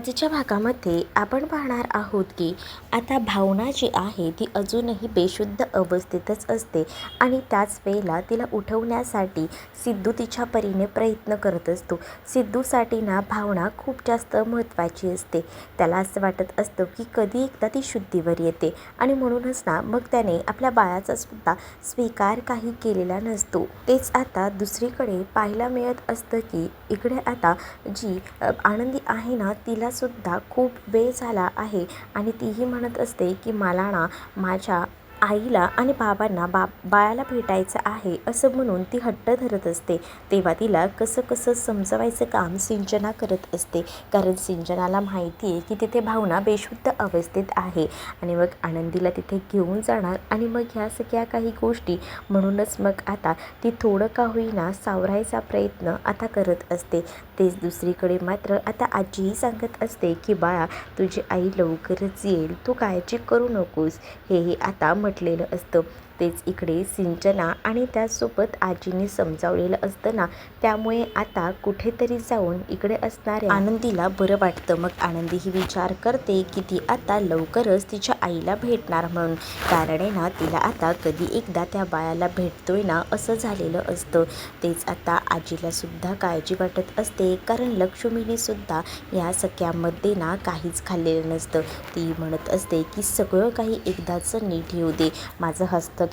आजच्या भागामध्ये आपण पाहणार आहोत की आता भावना जी आहे ती अजूनही बेशुद्ध अवस्थेतच असते आणि त्याच वेळेला तिला उठवण्यासाठी सिद्धू तिच्या परीने प्रयत्न करत असतो. सिद्धूसाठी ना भावना खूप जास्त महत्त्वाची असते. त्याला असं वाटत असतं की कधी एकदा ती शुद्धीवर येते आणि म्हणूनच ना मग त्याने आपल्या बाळाचा सुद्धा स्वीकार काही केलेला नसतो. तेच आता दुसरीकडे पाहायला मिळत असतं की इकडे आता जी आनंदी आहे ना तिलासुद्धा खूप वेळ झाला आहे आणि तीही म्हणत असते की मला ना माझ्या आईला आणि बाबांना बाळाला भेटायचं आहे असं म्हणून ती हट्ट धरत असते. तेव्हा तिला कसं कसं समजवायचं काम सिंचना करत असते, कारण सिंचनाला माहिती आहे की तिथे भावना बेशुद्ध अवस्थेत आहे आणि मग आनंदीला तिथे घेऊन जाणार आणि मग ह्या सगळ्या काही गोष्टी म्हणूनच मग आता ती थोडं का होईना सावरायचा प्रयत्न आता करत असते. तेच दुसरीकडे मात्र आता आजीही सांगत असते की बाळा, तुझी आई लवकरच येईल, तू काळजी करू नकोस, हेही आता म्हटलेलं असतं. तेच इकडे सिंचना आणि त्याचसोबत आजीने समजावलेलं असतं ना, त्यामुळे आता कुठेतरी जाऊन इकडे असणाऱ्या आनंदीला बरं वाटतं. मग आनंदी ही विचार करते की ती आता लवकरच तिच्या आईला भेटणार म्हणून, कारण आहे ना तिला आता कधी एकदा त्या बाळाला भेटतोय ना असं झालेलं असतं. तेच आता आजीला सुद्धा काळजी वाटत असते, कारण लक्ष्मीने सुद्धा या सगळ्यामध्ये ना काहीच खाल्लेलं नसतं. ती म्हणत असते की सगळं काही एकदाच नीट येऊ दे, माझं हस्तखेत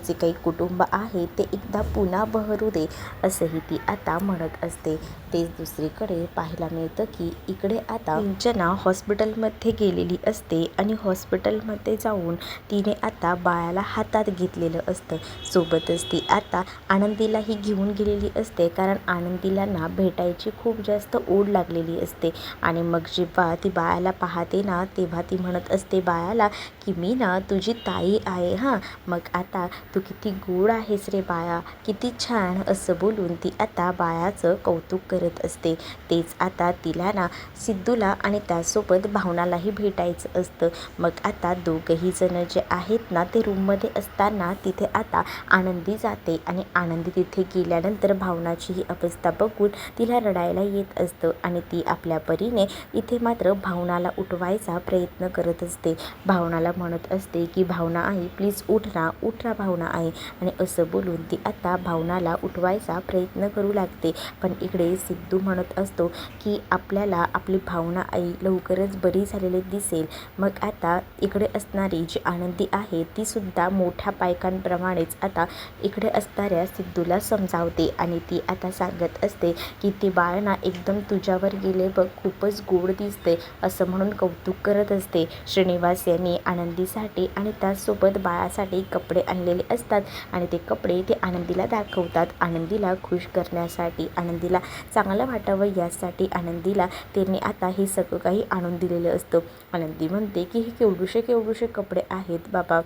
जे काही कुटुंब आहे ते एकदा पुन्हा बहरू दे, असंही ती आता म्हणत असते. तेच दुसरीकडे पाहायला मिळतं की इकडे आता सिंचना हॉस्पिटलमध्ये गेलेली असते आणि हॉस्पिटलमध्ये जाऊन तिने आता बाळाला हातात घेतलेलं असतं. सोबतच ती आता आनंदीलाही घेऊन गेलेली असते, कारण आनंदीला ना भेटायची खूप जास्त ओढ लागलेली असते. आणि मग जेव्हा ती बाळाला पाहते ना तेव्हा ती म्हणत असते बाळाला की मी ना तुझी ताई आहे हां, मग आता तू किती गोड आहेस रे बाळा, किती छान, असं बोलून ती आता बाळाचं कौतुक करत असते. तेच आता तिला ना सिद्धूला आणि त्यासोबत भावनालाही भेटायचं असतं. मग आता दोघंही जण जे आहेत ना ते रूममध्ये असताना तिथे आता आनंदी जाते आणि आनंदी तिथे गेल्यानंतर भावनाची ही अवस्था बघून तिला रडायला येत असतं आणि ती आपल्या परीने इथे मात्र भावनाला उठवायचा प्रयत्न करत असते. भावनाला म्हणत असते की भावना आई प्लीज उठ ना भावना आई, आणि असं बोलून ती आता भावनाला उठवायचा प्रयत्न करू लागते. पण इकडे सिद्धू म्हणत असतो की आपल्याला आपली भावना आई लवकरच बरी झालेली दिसेल. मग आता इकडे असणारी जी आनंदी आहे ती सुद्धा मोठ्या पायकांप्रमाणेच आता इकडे असणाऱ्या सिद्धूला समजावते आणि ती आता सांगत असते की ते बाळ ना एकदम तुझ्यावर गेले बघ, खूपच गोड दिसते, असं म्हणून कौतुक करत असते. श्रीनिवास यांनी आनंदीसाठी आणि त्याचसोबत बाळासाठी कपडे आणलेले असतात आणि ते कपडे ते आनंदीला दाखवतात. आनंदीला खुश करण्यासाठी, आनंदीला चांगलं वाटावं यासाठी आनंदीला त्यांनी आता हे सगळं काही आणून दिलेलं असतं. आनंदी म्हणते की हे केवढूशे कपडे आहेत बाबा,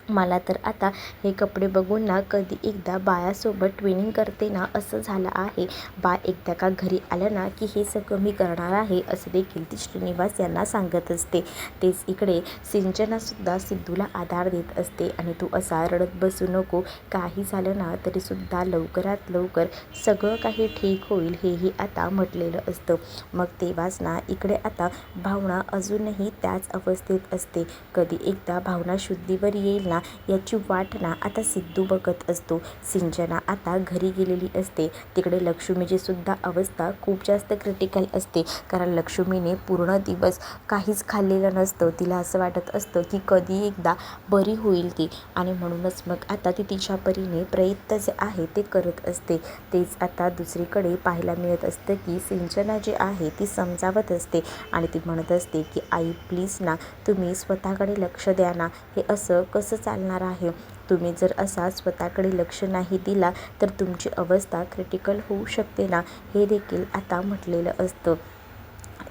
मला तर आता हे कपडे बघून ना कधी एकदा बाळासोबत ट्विनिंग करते ना असं झालं आहे. बाळ एकदा का घरी आलं ना की हे सगळं मी करणार आहे, असं देखील ती श्रीनिवास यांना सांगत असते. तेच इकडे सिंचनासुद्धा सिद्धूला आधार देत असते आणि तू असा रडत बसू नको, काही झालं ना तरीसुद्धा लवकरात लवकर सगळं काही ठीक होईल, हेही आता म्हटलेलं असतं. मग तेव्हाच ना इकडे आता भावना अजूनही त्याच अवस्थेत असते. कधी एकदा भावना शुद्धीवर येईल ना याची वाट ना आता सिद्धू बघत असतो. सिंचना आता घरी गेलेली असते. तिकडे लक्ष्मीची सुद्धा अवस्था खूप जास्त क्रिटिकल असते, कारण लक्ष्मीने पूर्ण दिवस काहीच खाल्लेलं नसतं. तिला असं वाटत असतं की कधी एकदा बरी होईल ती, आणि म्हणूनच मग आता ती तिच्या परीने प्रयत्न जे आहे ते करत असते. तेच आता दुसरीकडे पाहायला मिळत असतं की सिंचना जी आहे ती समजावत असते आणि ती म्हणत असते की आई प्लीज ना तुम्ही स्वतःकडे लक्ष द्या ना, हे असं कसं चालणार आहे, तुम्ही जर असा स्वतःकडे लक्ष नाही दिला तर तुमची अवस्था क्रिटिकल होऊ शकते ना, हे देखील आता म्हटलेलं असतं.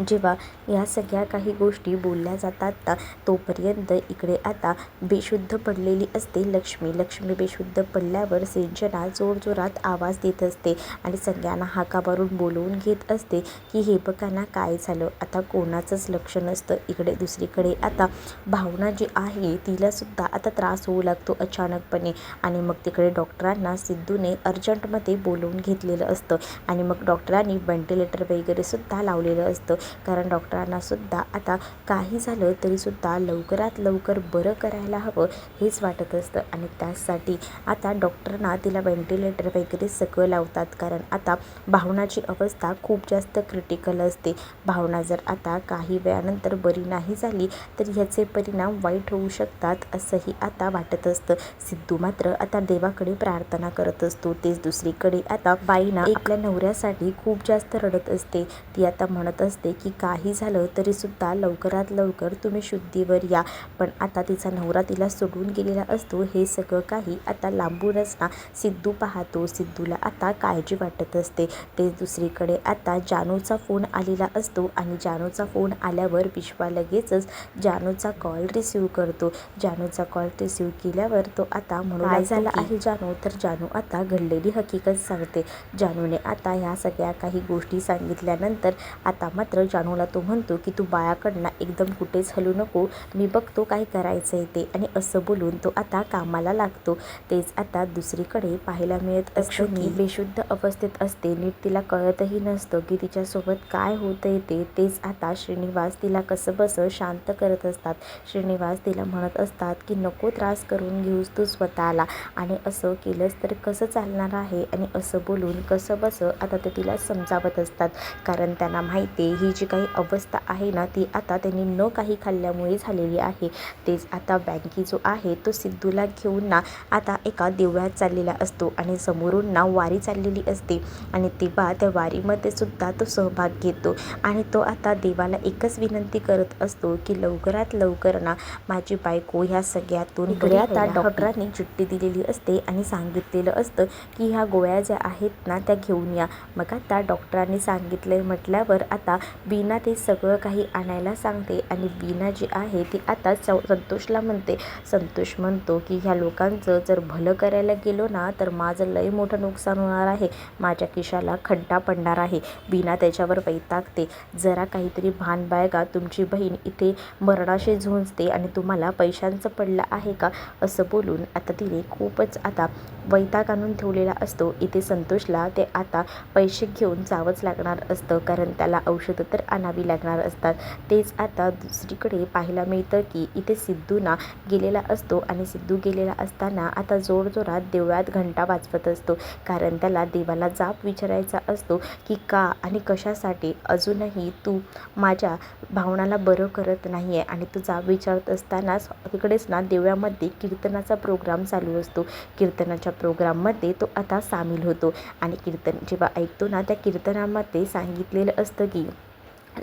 जेव्हा या सगळ्या काही गोष्टी बोलल्या जातात ना तोपर्यंत इकडे आता बेशुद्ध पडलेली असते लक्ष्मी बेशुद्ध पडल्यावर सिंचना जोरजोरात आवाज देत असते आणि सगळ्यांना हाका मारून बोलवून घेत असते की हे बघा ना काय झालं, आता कोणाचंच लक्ष नसतं. इकडे दुसरीकडे आता भावना जी आहे तिलासुद्धा आता त्रास होऊ लागतो अचानकपणे, आणि मग तिकडे डॉक्टरांना सिद्धूने अर्जंटमध्ये बोलवून घेतलेलं असतं आणि मग डॉक्टरांनी व्हेंटिलेटर वगैरे सुद्धा लावलेलं असतं. कारण डॉक्टरांनासुद्धा आता काही झालं तरीसुद्धा लवकरात लवकर बरं करायला हवं हेच वाटत असतं आणि त्यासाठी आता डॉक्टरना तिला व्हेंटिलेटर वगैरे सगळं लावतात. कारण आता भावनाची अवस्था खूप जास्त क्रिटिकल असते. भावना जर आता काही वेळानंतर बरी नाही झाली तर ह्याचे परिणाम वाईट होऊ शकतात असंही आता वाटत असतं. सिद्धू मात्र आता देवाकडे प्रार्थना करत असतो. तेच दुसरीकडे आता बाईना आपल्या नवऱ्यासाठी खूप जास्त रडत असते. ती आता म्हणत असते की काही झालं तरीसुद्धा लवकरात लवकर तुम्ही शुद्धीवर या. पण आता तिचा नवरा तिला सोडून गेलेला असतो. हे सगळं काही आता लांबूनच ना सिद्धू पाहतो. सिद्धूला आता काळजी वाटत असते. तेच दुसरीकडे आता जानूचा फोन आलेला असतो आणि जानूचा फोन आल्यावर विश्वा लगेचच जानूचा कॉल रिसीव्ह करतो. जानूचा कॉल रिसीव्ह केल्यावर तो आता म्हणू काय झालं आहे जानू, तर जानू आता घडलेली हकीकत सांगते. जानूने आता ह्या सगळ्या काही गोष्टी सांगितल्यानंतर आता मात्र जानूला तो म्हणतो की तू बाळाकडनं एकदम कुठेच हलू नको, मी बघतो काय करायचं आहे ते, आणि असं बोलून तो आता कामाला लागतो. तेच आता दुसरीकडे पाहायला मिळत असतं की बेशुद्ध अवस्थेत असते. नीट तिला कळतही नसतं की तिच्यासोबत काय होतंय ते. तेच आता श्रीनिवास तिला कसं बसं शांत करत असतात. श्रीनिवास तिला म्हणत असतात की नको त्रास करून घेऊस तू स्वतःला, आणि असं केलंस तर कसं चालणार आहे, आणि असं बोलून कसं बसं आता ते तिला समजावत असतात. कारण त्यांना माहिती आहे ही जी काही अवस्था आहे ना ती आता त्यांनी न काही खाल्ल्यामुळे झालेली आहे. तेच आता बँकी जो आहे तो सिद्धूला घेऊन ना आता एका देवळात चाललेला असतो आणि समोरून ना वारी चाललेली असते आणि तेव्हा त्या वारीमध्ये सुद्धा तो सहभाग घेतो आणि तो आता देवाला एकच विनंती करत असतो की लवकरात लवकर ना माझी बायको ह्या सगळ्यातून बरी आता डॉक्टरांनी चिठ्ठी दिलेली असते आणि सांगितलेलं असतं की ह्या गोळ्या ज्या आहेत ना त्या घेऊन या. मग आता डॉक्टरांनी सांगितलंय म्हटल्यावर आता वीणा ते सगळं काही आणायला सांगते आणि वीणा जी आहे ती आता संतोषला म्हणते. संतोष म्हणतो की ह्या लोकांचं जर भलं करायला गेलो ना तर माझं लय मोठं नुकसान होणार आहे, माझ्या खिशाला खड्डा पडणार आहे. वीणा त्याच्यावर वैतागते, जरा काहीतरी भान बाळगा, तुमची बहीण इथे मरणाशी झुंजते आणि तुम्हाला पैशांचं पडलं आहे का, असं बोलून आता तिने खूपच आता वैताग आणून ठेवलेला असतो. इथे संतोषला ते आता पैसे घेऊन जावंच लागणार असतं कारण त्याला औषधं तर आणावी लागणार असतात. तेच आता दुसरीकडे पाहायला मिळतं की इथे सिद्धू ना गेलेला असतो आणि सिद्धू गेलेला असताना आता जोरजोरात देवळात घंटा वाजवत असतो कारण त्याला देवाला जाप विचारायचा असतो की का आणि कशासाठी अजूनही तू माझ्या भावनाला बरं करत नाही आहे. आणि तू जाप विचारत असतानाच तिकडेच ना देवळामध्ये कीर्तनाचा प्रोग्राम चालू असतो. कीर्तनाच्या प्रोग्राममध्ये तो आता सामील होतो आणि कीर्तन जेव्हा ऐकतो ना त्या कीर्तनामध्ये सांगितलेलं असतं की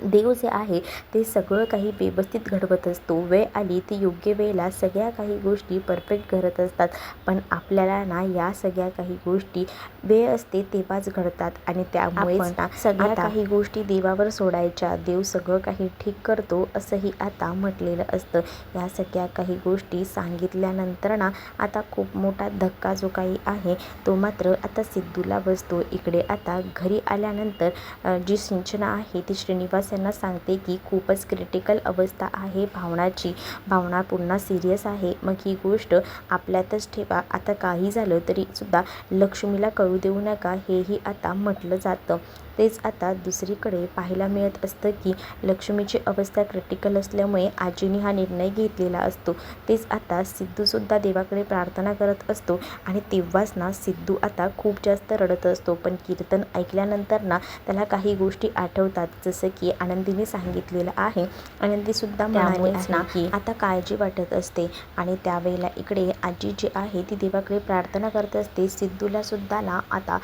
देव जे आहे ते सगळं काही व्यवस्थित घडवत असतो. वेळ आली ती योग्य वेळेला सगळ्या काही गोष्टी परफेक्ट घडत असतात, पण आपल्याला ना या सगळ्या काही गोष्टी वेळ असते तेव्हाच घडतात आणि त्यामुळेच ना सगळ्या काही गोष्टी देवावर सोडायच्या, देव सगळं काही ठीक करतो असंही आता म्हटलेलं असतं. या सगळ्या काही गोष्टी सांगितल्यानंतर ना आता खूप मोठा धक्का जो काही आहे तो मात्र आता सिद्धूला बसतो. इकडे आता घरी आल्यानंतर जी सिंचना आहे ती श्रीनिवास यांना सांगते की खूपच क्रिटिकल अवस्था आहे भावनाची, भावना पुन्हा सिरियस आहे, मग ही गोष्ट आपल्यातच ठेवा, आता काही झालं तरी सुद्धा लक्ष्मीला कळू देऊ नका, हेही आता म्हटलं जातं. तेच आता दुसरीकडे पाहायला मिळत असतं की लक्ष्मीची अवस्था क्रिटिकल असल्यामुळे आजीने हा निर्णय घेतलेला असतो. तेच आता सिद्धूसुद्धा देवाकडे प्रार्थना करत असतो आणि तेव्हाच ना सिद्धू आता खूप जास्त रडत असतो. पण कीर्तन ऐकल्यानंतर ना त्याला काही गोष्टी आठवतात, जसं की आनंदीने सांगितलेलं आहे. आनंदीसुद्धा म्हणाली आहे की आता काळजी वाटत असते आणि त्यावेळेला इकडे आजी जी आहे ती देवाकडे प्रार्थना करत असते. सिद्धूला सुद्धा ना आता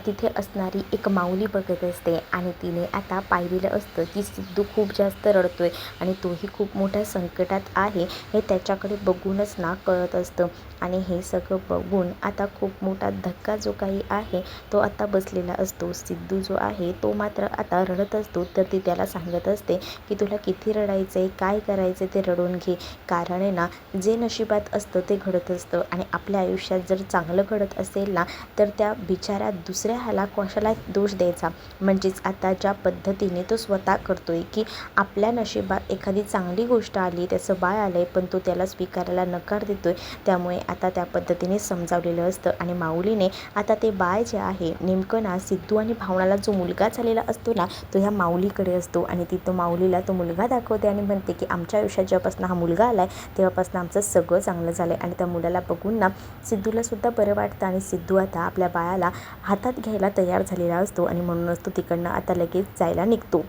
तिथे असणारी एक माऊली बघत असते आणि तिने आता पाहिलेलं असतं की सिद्धू खूप जास्त रडतोय आणि तोही खूप मोठ्या संकटात आहे हे त्याच्याकडे बघूनच ना कळत असतं. आणि हे सगळं बघून आता खूप मोठा धक्का जो काही आहे तो आता बसलेला असतो. सिद्धू जो आहे तो मात्र आता रडत असतो, तर ती त्याला सांगत असते की तुला किती रडायचं आहे, काय करायचं ते रडून घे, कारण आहे ना जे नशिबात असतं ते घडत असतं आणि आपल्या आयुष्यात जर चांगलं घडत असेल ना तर त्या बिचाऱ्या दुसऱ्याला कशाला दोष द्यायचा. म्हणजेच आता ज्या पद्धतीने तो स्वतः करतोय की आपल्या नशिबात एखादी चांगली गोष्ट आली, त्याचं बाळ आलं आहे, पण तो त्याला स्वीकारायला नकार देतोय. त्यामुळे आता त्या पद्धतीने समजावलेलं असतं आणि माऊलीने आता ते बाळ जे आहे नेमकं ना सिद्धू आणि भावनाला जो मुलगा झालेला असतो ना, तो ह्या माऊलीकडे असतो आणि ती तो माऊलीला तो मुलगा दाखवते आणि म्हणते की आमच्या आयुष्यात जेव्हापासून हा मुलगा आला आहे तेव्हापासून आमचं सगळं चांगलं झालं आहे. आणि त्या मुलाला बघून ना सिद्धूलासुद्धा बरं वाटतं आणि सिद्धू आता आपल्या बाळाला हातात घ्यायला तयार झालेला असतो आणि म्हणूनच तो तिकडनं आता लगेच जायला निघतो.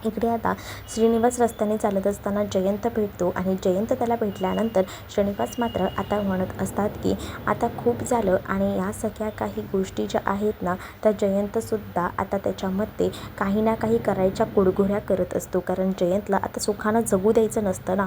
इकडे आता श्रीनिवास रस्त्याने चालत असताना जयंत भेटतो आणि जयंत त्याला भेटल्यानंतर श्रीनिवास मात्र आता म्हणत असतात की आता खूप झालं आणि या सगळ्या काही गोष्टी ज्या आहेत ना त्या जयंतसुद्धा आता त्याच्यामध्ये काही ना काही करायच्या कुरघोड्या करत असतो. कारण जयंतला आता सुखानं जगू द्यायचं नसतं ना.